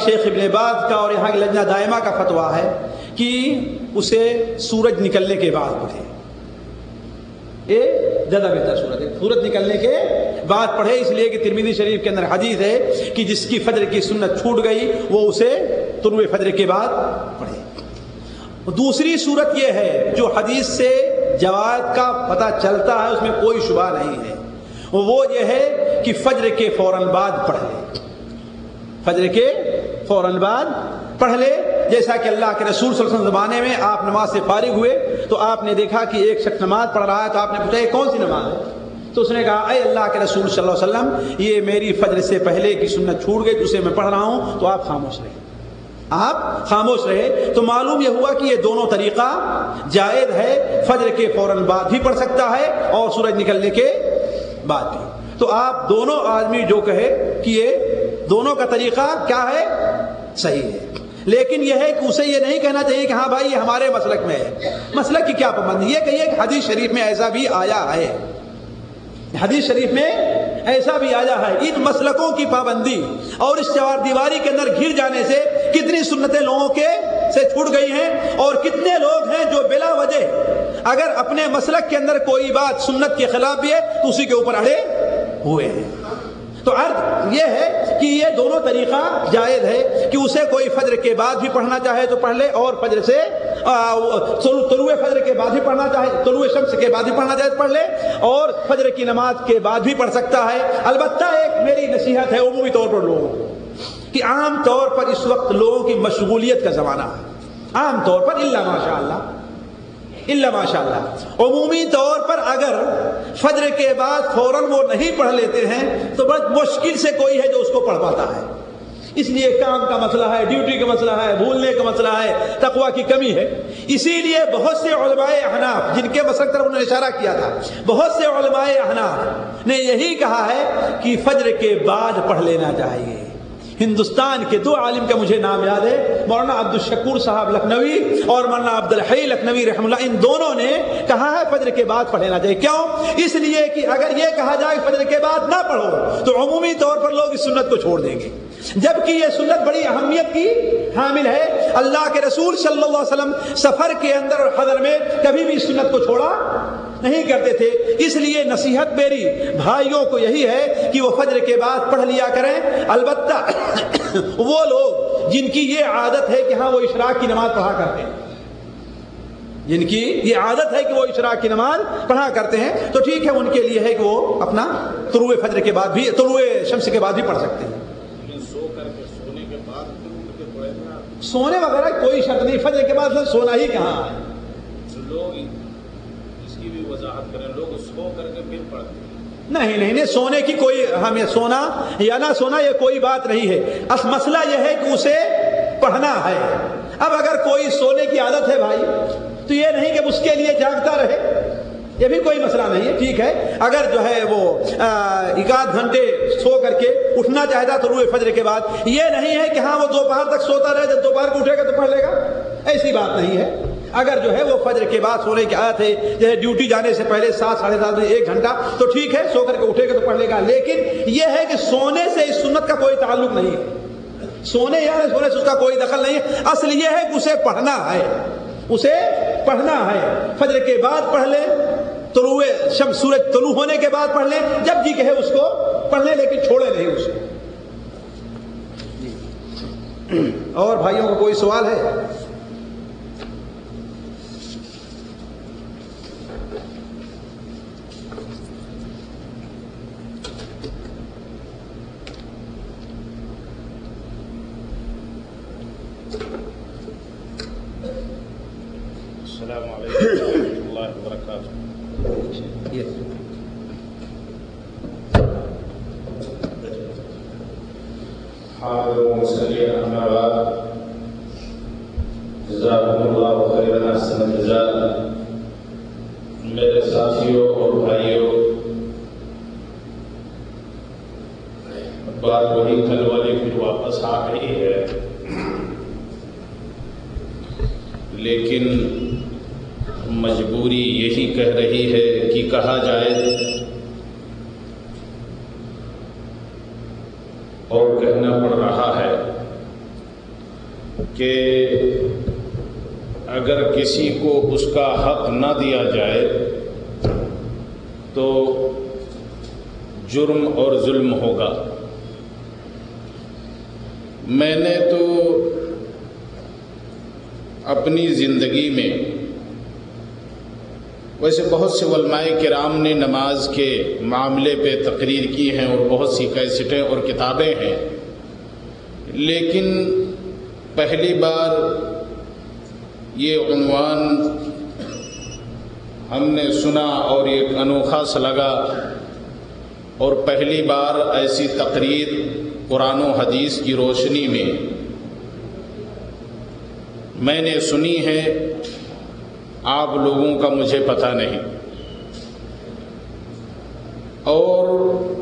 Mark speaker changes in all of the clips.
Speaker 1: شیخ ابن باز کا اور یہاں کی لجنہ دائمہ کا فتویٰ ہے کہ اسے سورج نکلنے کے بعد پڑھے، یہ زیادہ بہتر صورت ہے، سورج نکلنے کے بعد پڑھے، اس لیے کہ ترمذی شریف کے اندر حدیث ہے کہ جس کی فجر کی سنت چھوٹ گئی وہ اسے طلوع فجر کے بعد پڑھے۔ دوسری صورت یہ ہے جو حدیث سے جواز کا پتہ چلتا ہے، اس میں کوئی شبہ نہیں ہے، وہ یہ ہے کہ فجر کے فوراً بعد پڑھ لے، فجر کے فوراً بعد پڑھ لے۔ جیسا کہ اللہ کے رسول صلی اللہ علیہ وسلم زمانے میں آپ نماز سے فارغ ہوئے تو آپ نے دیکھا کہ ایک شخص نماز پڑھ رہا ہے، تو آپ نے پوچھا یہ کون سی نماز ہے؟ تو اس نے کہا اے اللہ کے رسول صلی اللہ علیہ وسلم یہ میری فجر سے پہلے کی سنت چھوٹ گئی، اسے میں پڑھ رہا ہوں۔ تو آپ خاموش رہے، آپ خاموش رہے۔ تو معلوم یہ ہوا کہ یہ دونوں طریقہ جائز ہے، فجر کے فوراً بعد بھی پڑھ سکتا ہے اور سورج نکلنے کے بعد بھی۔ تو آپ دونوں آدمی جو کہے کہ یہ دونوں کا طریقہ کیا ہے، صحیح ہے، لیکن یہ ہے کہ اسے یہ نہیں کہنا چاہیے کہ ہاں بھائی یہ ہمارے مسلک میں ہے۔ مسلک کی کیا پابندی؟ یہ کہیے کہ حدیث شریف میں ایسا بھی آیا ہے، حدیث شریف میں ایسا بھی آیا ہے۔ ان مسلکوں کی پابندی اور اس چار دیواری کے اندر گھر جانے سے کتنی سنتیں لوگوں کے سے چھوٹ گئی ہیں، اور کتنے لوگ ہیں جو بلا وجہ اگر اپنے مسلک کے اندر کوئی بات سنت کے خلاف بھی ہے تو اسی کے اوپر اڑے ہوئے ہیں۔ تو عرض یہ ہے کہ یہ دونوں طریقہ جائز ہے کہ اسے کوئی فجر کے بعد بھی پڑھنا چاہے تو پڑھ لے، اور فجر سے طلوع فجر کے بعد بھی پڑھنا چاہے، طلوع شمس کے بعد بھی پڑھنا چاہے تو پڑھ لے، اور فجر کی نماز کے بعد بھی پڑھ سکتا ہے۔ البتہ ایک میری نصیحت ہے عمومی طور پر لوگوں کو کہ عام طور پر اس وقت لوگوں کی مشغولیت کا زمانہ ہے، عام طور پر الا ماشاء اللہ عمومی طور پر اگر فجر کے بعد فوراً وہ نہیں پڑھ لیتے ہیں تو بہت مشکل سے کوئی ہے جو اس کو پڑھ پاتا ہے۔ اس لیے کام کا مسئلہ ہے، ڈیوٹی کا مسئلہ ہے، بھولنے کا مسئلہ ہے، تقویٰ کی کمی ہے۔ اسی لیے بہت سے علماء احناف جن کے مسلک طرف انہوں نے اشارہ کیا تھا، بہت سے علماء احناف نے یہی کہا ہے کہ فجر کے بعد پڑھ لینا چاہیے۔ ہندوستان کے دو عالم کا مجھے نام یاد ہے، مولانا عبد الشکور صاحب لکھنوی اور مولانا عبد الحی لکھنوی رحمہ اللہ، ان دونوں نے کہا ہے فجر کے بعد پڑھ لینا چاہیے۔ کیوں؟ اس لیے کہ اگر یہ کہا جائے فجر کے بعد نہ پڑھو تو عمومی طور پر لوگ اس سنت کو چھوڑ دیں گے، جبکہ یہ سنت بڑی اہمیت کی حامل ہے۔ اللہ کے رسول صلی اللہ علیہ وسلم سفر کے اندر اور حضر میں کبھی بھی اس سنت کو چھوڑا نہیں کرتے تھے۔ اس لیے نصیحت میری بھائیوں کو یہی ہے کہ وہ فجر کے بعد پڑھ لیا کریں۔ البتہ وہ لوگ جن کی یہ عادت ہے کہ ہاں وہ اشراق کی نماز پڑھا کرتے ہیں، جن کی یہ عادت ہے کہ وہ اشراق کی نماز پڑھا کرتے ہیں تو ٹھیک ہے، ان کے لیے ہے کہ وہ اپنا طلوع فجر کے بعد بھی، طلوع شمس کے بعد بھی پڑھ سکتے ہیں۔ سونے وغیرہ کوئی شرط نہیں، فجر کے بعد سونا ہی کہاں ہے۔
Speaker 2: لوگ اس کی بھی وضاحت کریں، لوگ سو کر کے پھر پڑھتے ہیں۔
Speaker 1: نہیں، سونے کی کوئی، ہمیں سونا یا نہ سونا یہ کوئی بات نہیں ہے، اصل مسئلہ یہ ہے کہ اسے پڑھنا ہے۔ اب اگر کوئی سونے کی عادت ہے بھائی تو یہ نہیں کہ اس کے لیے جاگتا رہے، یہ بھی کوئی مسئلہ نہیں ہے، ٹھیک ہے۔ اگر جو ہے وہ ایک آدھ گھنٹے سو کر کے اٹھنا چاہتا طلوع فجر کے بعد، یہ نہیں ہے کہ ہاں وہ دوپہر تک سوتا رہے، جب دوپہر کو اٹھے گا تو پڑھ لے گا، ایسی بات نہیں ہے۔ اگر جو ہے وہ فجر کے بعد سونے کی عادت ہے، جیسے ڈیوٹی جانے سے پہلے 7 ساڑھے 7 بجے 1 گھنٹہ، تو ٹھیک ہے، سو کر کے اٹھے گا تو پڑھ لے گا۔ لیکن یہ ہے کہ سونے سے اس سنت کا کوئی تعلق نہیں ہے، سونے یا سونے سے اس کا کوئی دخل نہیں ہے۔ اصل یہ ہے کہ اسے پڑھنا ہے، اسے پڑھنا ہے۔ فجر کے بعد پڑھ لے، طلوع شمس سورج طلوع ہونے کے بعد پڑھ لیں، جب جی کہے اس کو پڑھ لیں، لیکن چھوڑے نہیں اسے۔ اور بھائیوں کو کوئی سوال ہے؟
Speaker 2: السلام علیکم ورحمۃ اللہ وبرکاتہ۔ میرے ساتھیوں اور بھائیوں، بات وہی کل والی پھر واپس آ گئی ہے، لیکن مجبوری یہی کہہ رہی ہے کہ کہا جائے اور کہنا پڑ رہا ہے کہ اگر کسی کو اس کا حق نہ دیا جائے تو جرم اور ظلم ہوگا۔ میں نے تو اپنی زندگی میں ویسے بہت سے علماء کرام نے نماز کے معاملے پہ تقریر کی ہیں اور بہت سی کیسٹیں اور کتابیں ہیں، لیکن پہلی بار یہ عنوان ہم نے سنا اور ایک انوکھا سا لگا، اور پہلی بار ایسی تقریر قرآن و حدیث کی روشنی میں نے سنی ہے۔ آپ لوگوں کا مجھے پتہ نہیں، اور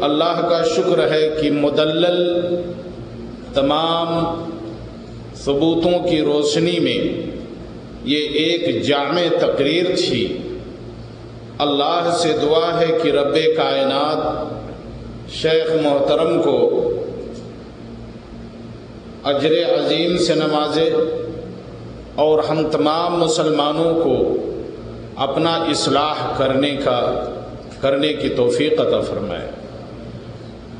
Speaker 2: اللہ کا شکر ہے کہ مدلل تمام ثبوتوں کی روشنی میں یہ ایک جامع تقریر تھی۔ اللہ سے دعا ہے کہ رب کائنات شیخ محترم کو اجر عظیم سے نوازے اور ہم تمام مسلمانوں کو اپنا اصلاح کرنے کی توفیق عطا فرمائے،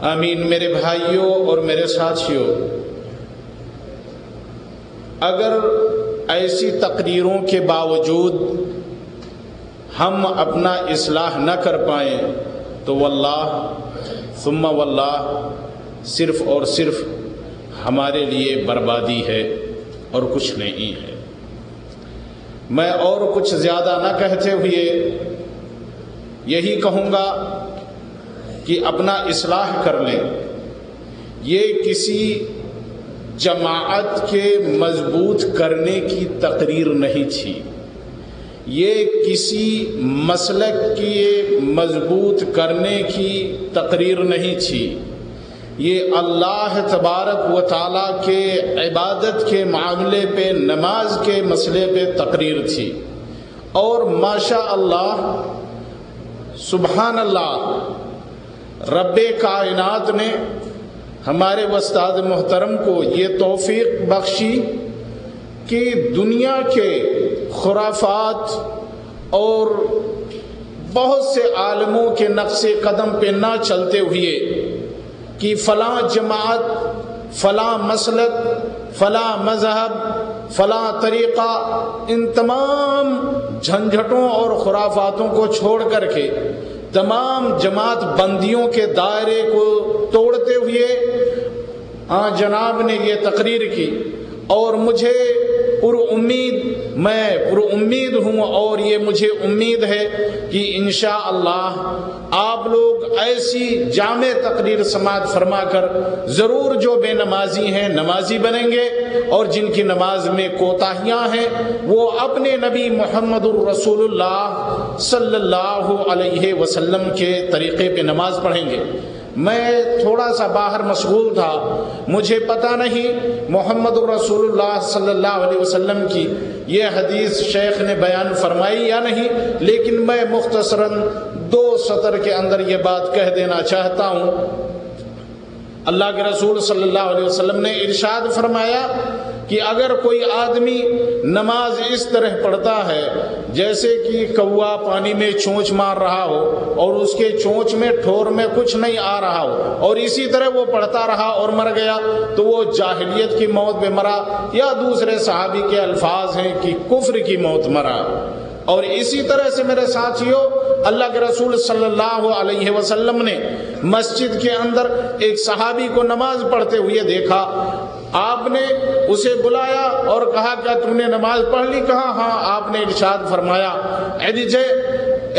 Speaker 2: آمین۔ میرے بھائیوں اور میرے ساتھیوں، اگر ایسی تقریروں کے باوجود ہم اپنا اصلاح نہ کر پائیں تو واللہ ثم واللہ صرف اور صرف ہمارے لیے بربادی ہے اور کچھ نہیں ہے۔ میں اور کچھ زیادہ نہ کہتے ہوئے یہی کہوں گا کہ اپنا اصلاح کر لیں۔ یہ کسی جماعت کے مضبوط کرنے کی تقریر نہیں تھی، یہ کسی مسلک کی مضبوط کرنے کی تقریر نہیں تھی، یہ اللہ تبارک و تعالیٰ کے عبادت کے معاملے پہ، نماز کے مسئلے پہ تقریر تھی۔ اور ماشاء اللہ، سبحان اللہ، رب کائنات نے ہمارے استاد محترم کو یہ توفیق بخشی کہ دنیا کے خرافات اور بہت سے عالموں کے نقش قدم پہ نہ چلتے ہوئے کہ فلاں جماعت، فلاں مسلک، فلاں مذہب، فلاں طریقہ، ان تمام جھنجھٹوں اور خرافاتوں کو چھوڑ کر کے تمام جماعت بندیوں کے دائرے کو توڑتے ہوئے جناب نے یہ تقریر کی، اور مجھے میں پر امید ہوں، اور یہ مجھے امید ہے کہ انشاءاللہ آپ لوگ ایسی جامع تقریر سماعت فرما کر ضرور جو بے نمازی ہیں نمازی بنیں گے، اور جن کی نماز میں کوتاہیاں ہیں وہ اپنے نبی محمد الرسول اللہ صلی اللہ علیہ وسلم کے طریقے پہ نماز پڑھیں گے۔ میں تھوڑا سا باہر مشغول تھا، مجھے پتہ نہیں محمد الرسول اللہ صلی اللہ علیہ وسلم کی یہ حدیث شیخ نے بیان فرمائی یا نہیں، لیکن میں مختصراً 2 سطر کے اندر یہ بات کہہ دینا چاہتا ہوں۔ اللہ کے رسول صلی اللہ علیہ وسلم نے ارشاد فرمایا کہ اگر کوئی آدمی نماز اس طرح پڑھتا ہے جیسے کہ کوا پانی میں چونچ مار رہا ہو اور اس کے چونچ میں ٹھور میں کچھ نہیں آ رہا ہو، اور اسی طرح وہ پڑھتا رہا اور مر گیا، تو وہ جاہلیت کی موت پہ مرا، یا دوسرے صحابی کے الفاظ ہیں کہ کفر کی موت مرا۔ اور اسی طرح سے میرے ساتھیوں، اللہ کے رسول صلی اللہ علیہ وسلم نے مسجد کے اندر ایک صحابی کو نماز پڑھتے ہوئے دیکھا، آپ نے اسے بلایا اور کہا کیا تم نے نماز پڑھ لی؟ کہا ہاں۔ آپ نے ارشاد فرمایا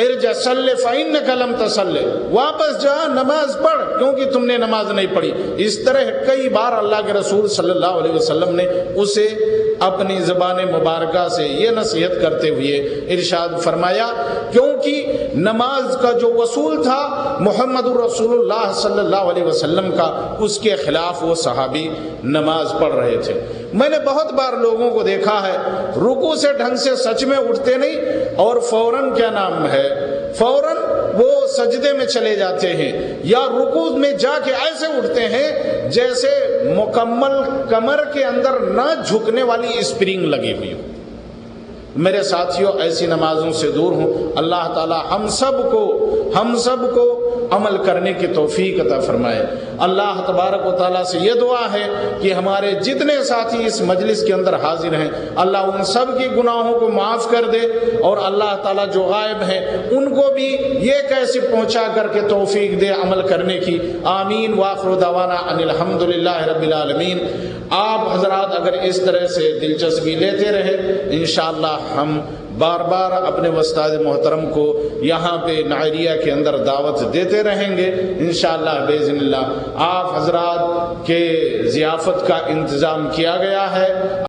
Speaker 2: ارجع صلی فإنک لم تصلی، واپس جا نماز پڑھ کیونکہ تم نے نماز نہیں پڑھی۔ اس طرح کئی بار اللہ کے رسول صلی اللہ علیہ وسلم نے اسے اپنی زبان مبارکہ سے یہ نصیحت کرتے ہوئے ارشاد فرمایا، کیونکہ نماز کا جو اصول تھا محمد الرسول اللہ صلی اللہ علیہ وسلم کا، اس کے خلاف وہ صحابی نماز پڑھ رہے تھے۔ میں نے بہت بار لوگوں کو دیکھا ہے رکوع سے ڈھنگ سے سچ میں اٹھتے نہیں، اور فوراً کیا نام ہے، فوراً وہ سجدے میں چلے جاتے ہیں یا رکوع میں جا کے ایسے اٹھتے ہیں جیسے مکمل کمر کے اندر نہ جھکنے والی اسپرنگ لگی ہوئی ہو۔ میرے ساتھیوں، ایسی نمازوں سے دور ہوں۔ اللہ تعالی ہم سب کو عمل کرنے کی توفیق عطا فرمائے۔ اللہ تبارک و تعالیٰ سے یہ دعا ہے کہ ہمارے جتنے ساتھی اس مجلس کے اندر حاضر ہیں، اللہ ان سب کی گناہوں کو معاف کر دے، اور اللہ تعالیٰ جو غائب ہیں ان کو بھی یہ کیسے پہنچا کر کے توفیق دے عمل کرنے کی۔ آمین۔ وآخر دعوانا ان الحمدللہ رب العالمین۔ آپ حضرات اگر اس طرح سے دلچسپی لیتے رہے، انشاءاللہ ہم بار بار اپنے استاد محترم کو یہاں پہ نائریہ کے اندر دعوت دیتے رہیں گے انشاءاللہ باذن اللہ۔ آپ حضرات کے ضیافت کا انتظام کیا گیا ہے۔